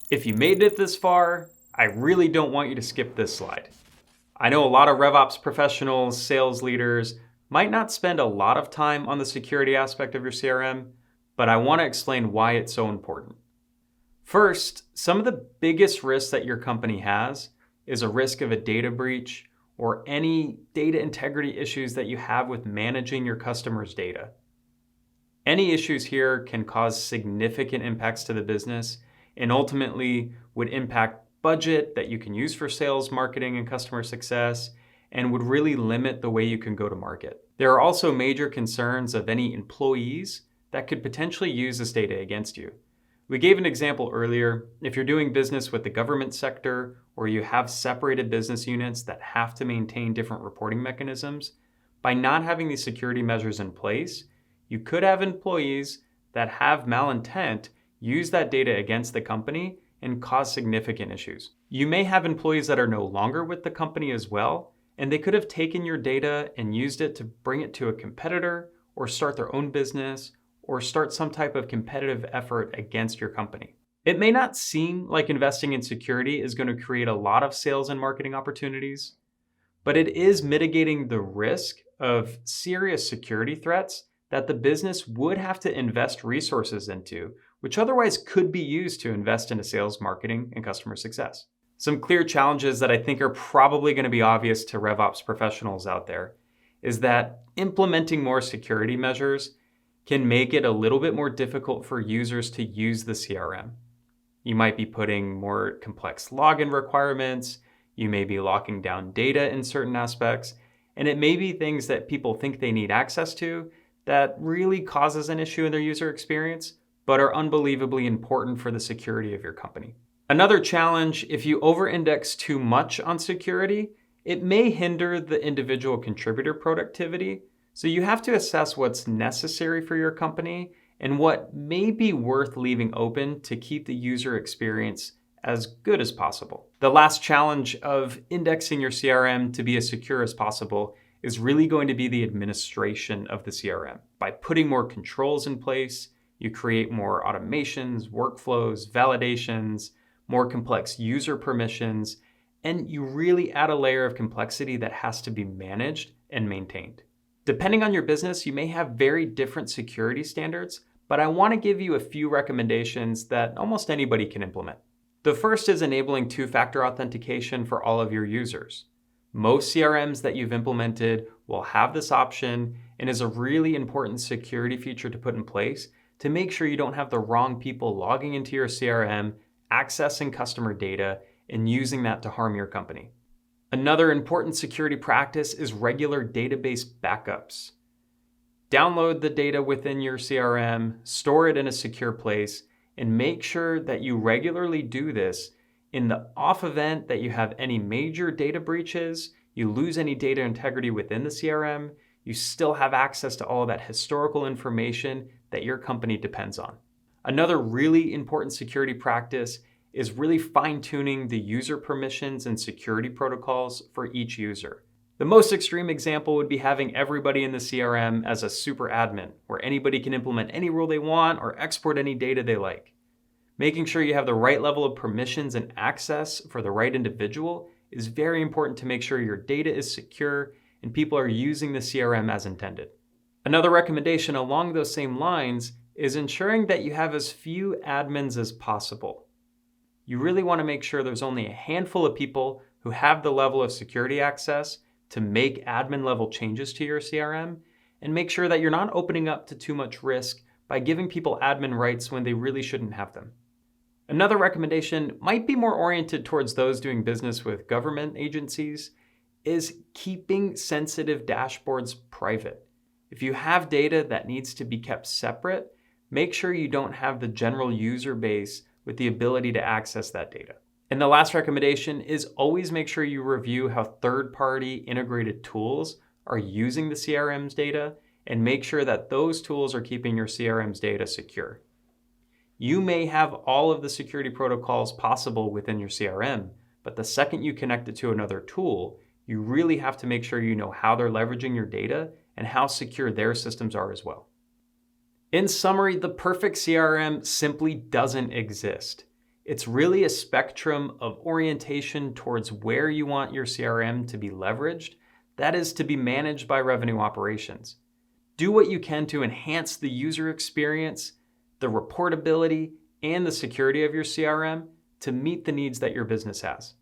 If you made it this far, I really don't want you to skip this slide. I know a lot of RevOps professionals, sales leaders might not spend a lot of time on the security aspect of your CRM, but I want to explain why it's so important. First, some of the biggest risks that your company has is a risk of a data breach or any data integrity issues that you have with managing your customers' data. Any issues here can cause significant impacts to the business and ultimately would impact budget that you can use for sales, marketing, and customer success, and would really limit the way you can go to market. There are also major concerns of any employees that could potentially use this data against you. We gave an example earlier. If you're doing business with the government sector or you have separated business units that have to maintain different reporting mechanisms, by not having these security measures in place, you could have employees that have malintent use that data against the company and cause significant issues. You may have employees that are no longer with the company as well, and they could have taken your data and used it to bring it to a competitor or start their own business or start some type of competitive effort against your company. It may not seem like investing in security is going to create a lot of sales and marketing opportunities, but it is mitigating the risk of serious security threats that the business would have to invest resources into, which otherwise could be used to invest into sales, marketing, and customer success. Some clear challenges that I think are probably going to be obvious to RevOps professionals out there is that implementing more security measures can make it a little bit more difficult for users to use the CRM. You might be putting more complex login requirements, you may be locking down data in certain aspects, and it may be things that people think they need access to that really causes an issue in their user experience, but are unbelievably important for the security of your company. Another challenge, if you over-index too much on security, it may hinder the individual contributor productivity. So you have to assess what's necessary for your company and what may be worth leaving open to keep the user experience as good as possible. The last challenge of indexing your CRM to be as secure as possible is really going to be the administration of the CRM. By putting more controls in place, you create more automations, workflows, validations, more complex user permissions, and you really add a layer of complexity that has to be managed and maintained. Depending on your business, you may have very different security standards, but I want to give you a few recommendations that almost anybody can implement. The first is enabling two-factor authentication for all of your users. Most CRMs that you've implemented will have this option and is a really important security feature to put in place to make sure you don't have the wrong people logging into your CRM, accessing customer data, and using that to harm your company. Another important security practice is regular database backups. Download the data within your CRM, store it in a secure place, and make sure that you regularly do this in the off event that you have any major data breaches, you lose any data integrity within the CRM, you still have access to all of that historical information that your company depends on. Another really important security practice is really fine-tuning the user permissions and security protocols for each user. The most extreme example would be having everybody in the CRM as a super admin, where anybody can implement any rule they want or export any data they like. Making sure you have the right level of permissions and access for the right individual is very important to make sure your data is secure and people are using the CRM as intended. Another recommendation along those same lines is ensuring that you have as few admins as possible. You really want to make sure there's only a handful of people who have the level of security access to make admin level changes to your CRM, and make sure that you're not opening up to too much risk by giving people admin rights when they really shouldn't have them. Another recommendation might be more oriented towards those doing business with government agencies is keeping sensitive dashboards private. If you have data that needs to be kept separate, make sure you don't have the general user base with the ability to access that data. And the last recommendation is always make sure you review how third-party integrated tools are using the CRM's data and make sure that those tools are keeping your CRM's data secure. You may have all of the security protocols possible within your CRM, but the second you connect it to another tool, you really have to make sure you know how they're leveraging your data and how secure their systems are as well. In summary, the perfect CRM simply doesn't exist. It's really a spectrum of orientation towards where you want your CRM to be leveraged, that is, to be managed by revenue operations. Do what you can to enhance the user experience, the reportability, and the security of your CRM to meet the needs that your business has.